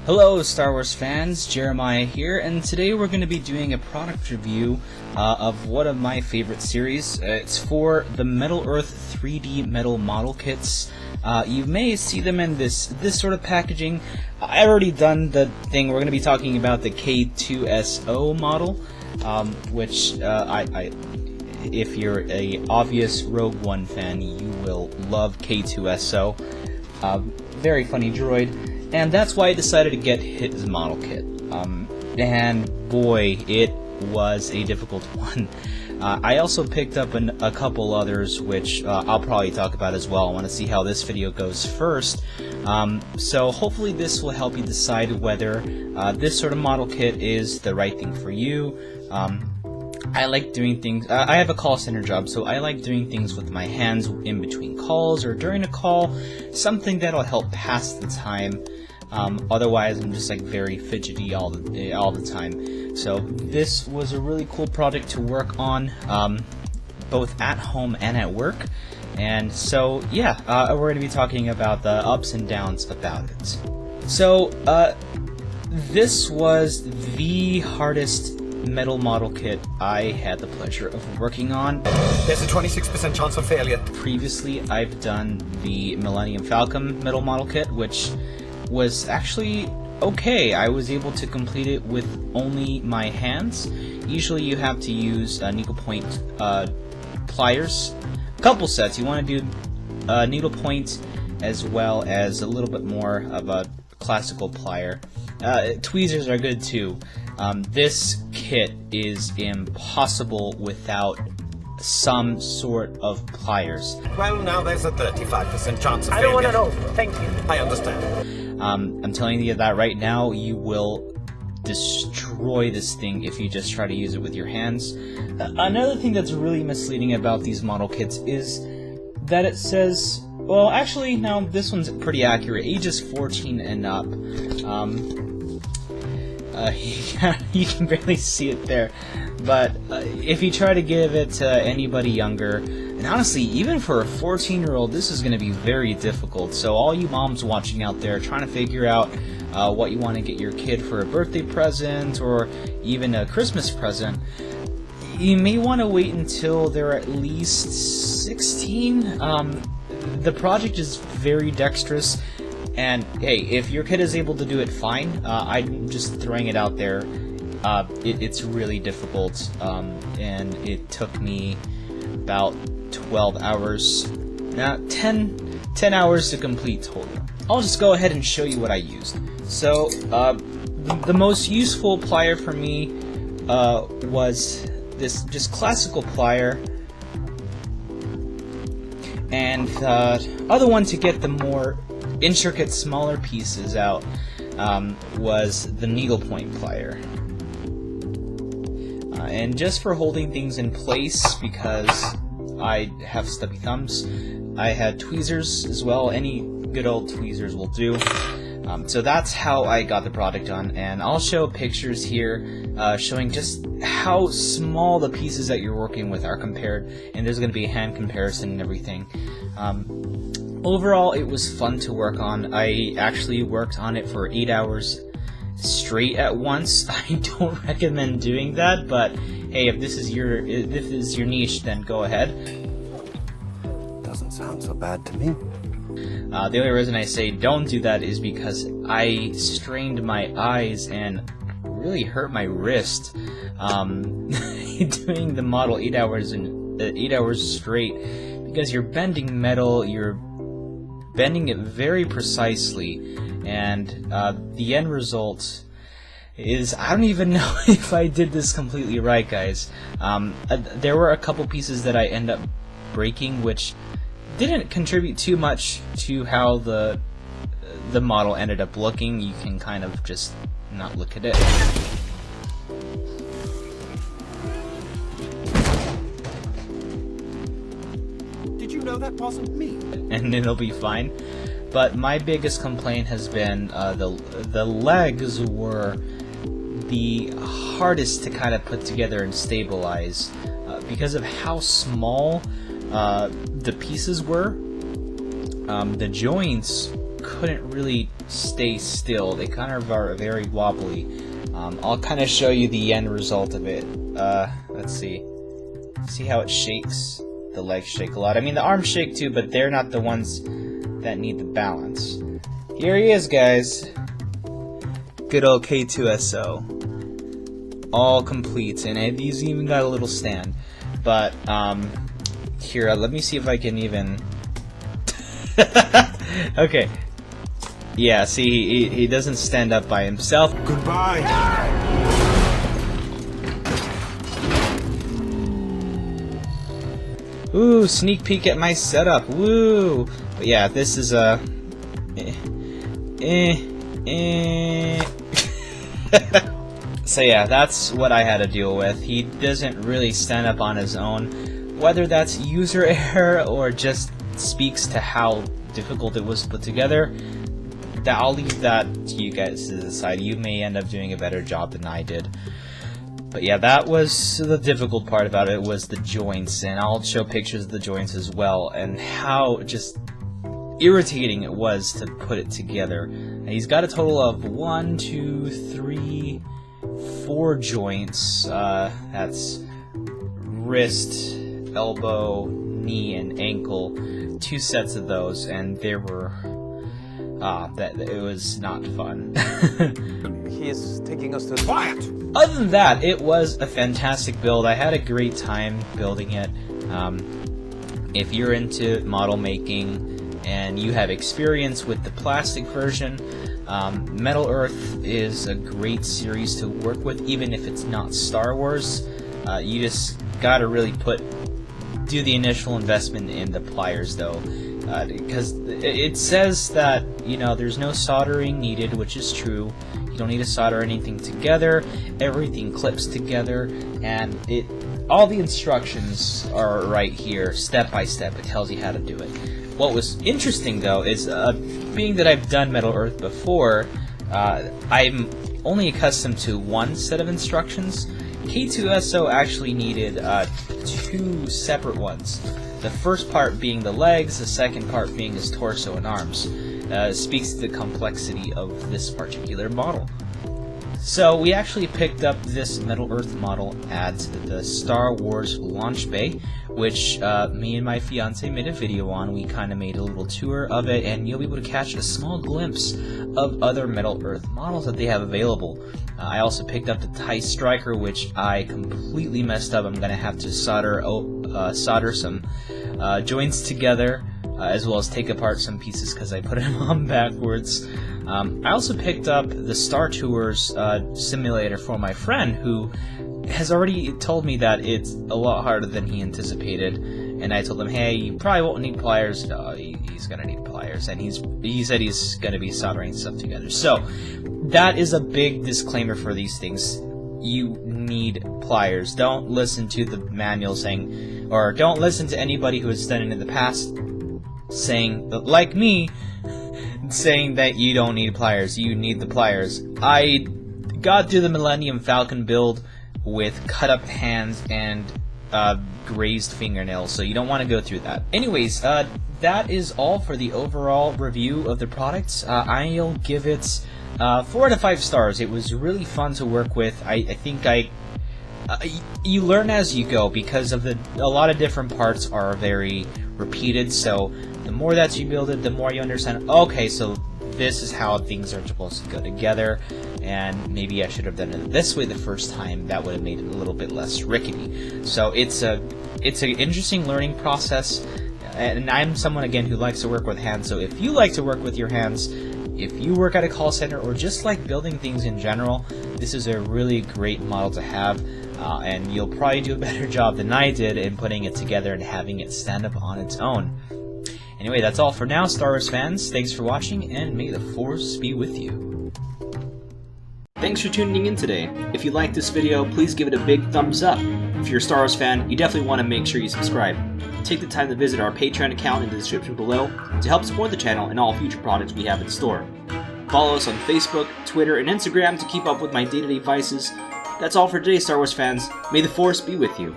Hello Star Wars fans, Jeremiah here, and today we're going to be doing a product review of one of my favorite series. It's for the Metal Earth 3D metal model kits. You may see them in this sort of packaging. I've already done the thing. We're going to be talking about the K-2SO model, which if you're a obvious Rogue One fan, you will love K-2SO. Very funny droid. And that's why I decided to get his model kit. And boy, it was a difficult one. I also picked up a couple others, which I'll probably talk about as well. I want to see how this video goes first. So hopefully this will help you decide whether this sort of model kit is the right thing for you. I like doing things, I have a call center job, so I like doing things with my hands in between calls or during a call, something that'll help pass the time. Otherwise, I'm just like very fidgety all the time. So this was a really cool project to work on, both at home and at work. And so yeah, we're going to be talking about the ups and downs about it. So this was the hardest metal model kit I had the pleasure of working on. There's a 26% chance of failure. Previously, I've done the Millennium Falcon metal model kit, which was actually okay. I was able to complete it with only my hands. Usually you have to use needlepoint pliers. A couple sets. You want to do needlepoint as well as a little bit more of a classical plier. Tweezers are good too. This kit is impossible without some sort of pliers. Well, now there's a 35% chance of failure. I don't want to know. Thank you. I understand. I'm telling you that right now, you will destroy this thing if you just try to use it with your hands. Another thing that's really misleading about these model kits is that it says, well, actually, no, this one's pretty accurate. Ages 14 and up. You can barely see it there, but if you try to give it to anybody younger, and honestly, even for a 14-year-old, this is going to be very difficult. So all you moms watching out there trying to figure out what you want to get your kid for a birthday present or even a Christmas present, you may want to wait until they're at least 16. The project is very dexterous. And hey, if your kid is able to do it, fine. I'm just throwing it out there. It's really difficult, and it took me about 12 hours, 10 hours to complete total. I'll just go ahead and show you what I used. So, the most useful plier for me was this just classical plier, and the other one to get the more intricate, smaller pieces out was the needlepoint plier. And just for holding things in place, because I have stubby thumbs, I had tweezers as well. Any good old tweezers will do. So that's how I got the product done, and I'll show pictures here showing just how small the pieces that you're working with are compared, and there's going to be a hand comparison and everything. Overall, it was fun to work on. I actually worked on it for 8 hours straight at once. I don't recommend doing that, but hey, if this is your niche, then go ahead. Doesn't sound so bad to me. The only reason I say don't do that is because I strained my eyes and really hurt my wrist doing the model 8 hours straight, because you're bending metal, you're bending it very precisely, and the end result is, I don't even know if I did this completely right, guys. There were a couple pieces that I end up breaking, which didn't contribute too much to how the model ended up looking. You can kind of just not look at it. Did you know that wasn't me? And it'll be fine. But my biggest complaint has been the legs were the hardest to kind of put together and stabilize because of how small the pieces were. The joints couldn't really stay still. They kind of are very wobbly. I'll kind of show you the end result of it. Let's see. See how it shakes? The legs shake a lot. I mean, the arms shake too, but they're not the ones that need the balance. Here he is, guys. Good old K-2SO. All complete, and he's even got a little stand. But, here, let me see if I can even... Okay. Yeah, see, he doesn't stand up by himself. Goodbye. Ooh, sneak peek at my setup. Woo! But yeah, this is a... So yeah, that's what I had to deal with. He doesn't really stand up on his own. Whether that's user error or just speaks to how difficult it was to put together, I'll leave that to you guys to decide. You may end up doing a better job than I did. But yeah, that was the difficult part about it, was the joints, and I'll show pictures of the joints as well, and how just irritating it was to put it together. And he's got a total of 1, 2, 3, 4 joints. That's wrist, elbow, knee, and ankle. 2 sets of those, and there were... it was not fun. He is taking us to quiet. Other than that, it was a fantastic build. I had a great time building it. If you're into model making and you have experience with the plastic version, Metal Earth is a great series to work with, even if it's not Star Wars. You just gotta really do the initial investment in the pliers, though. Because it says that, you know, there's no soldering needed, which is true. You don't need to solder anything together. Everything clips together, and all the instructions are right here, step by step. It tells you how to do it. What was interesting, though, is being that I've done Metal Earth before, I'm only accustomed to one set of instructions. K-2SO actually needed 2 separate ones. The first part being the legs, the second part being his torso and arms. Speaks to the complexity of this particular model. So we actually picked up this Metal Earth model at the Star Wars launch bay, which me and my fiance made a video on. We kind of made a little tour of it, and you'll be able to catch a small glimpse of other Metal Earth models that they have available. I also picked up the TIE Striker, which I completely messed up. I'm going to have to solder some joints together, as well as take apart some pieces because I put them on backwards. I also picked up the Star Tours simulator for my friend, who has already told me that it's a lot harder than he anticipated. And I told him, hey, you probably won't need pliers. No, he's gonna need pliers, and he said he's gonna be soldering stuff together. So that is a big disclaimer for these things. You need pliers. Don't listen to the manual saying, or don't listen to anybody who has done it in the past saying, like me, saying that you don't need pliers. You need the pliers. I got through the Millennium Falcon build with cut up hands and grazed fingernails, so you don't want to go through that. Anyways, that is all for the overall review of the products. I'll give it 4 out of 5 stars. It was really fun to work with. I think you learn as you go, because of a lot of different parts are very repeated, so the more that you build it, the more you understand, okay, so this is how things are supposed to go together, and maybe I should have done it this way the first time. That would have made it a little bit less rickety. So it's an interesting learning process, and I'm someone, again, who likes to work with hands. So if you like to work with your hands, if you work at a call center, or just like building things in general, this is a really great model to have, and you'll probably do a better job than I did in putting it together and having it stand up on its own. Anyway, that's all for now, Star Wars fans. Thanks for watching, and may the Force be with you. Thanks for tuning in today. If you liked this video, please give it a big thumbs up. If you're a Star Wars fan, you definitely want to make sure you subscribe. Take the time to visit our Patreon account in the description below to help support the channel and all future products we have in store. Follow us on Facebook, Twitter, and Instagram to keep up with my day-to-day vices. That's all for today, Star Wars fans. May the Force be with you.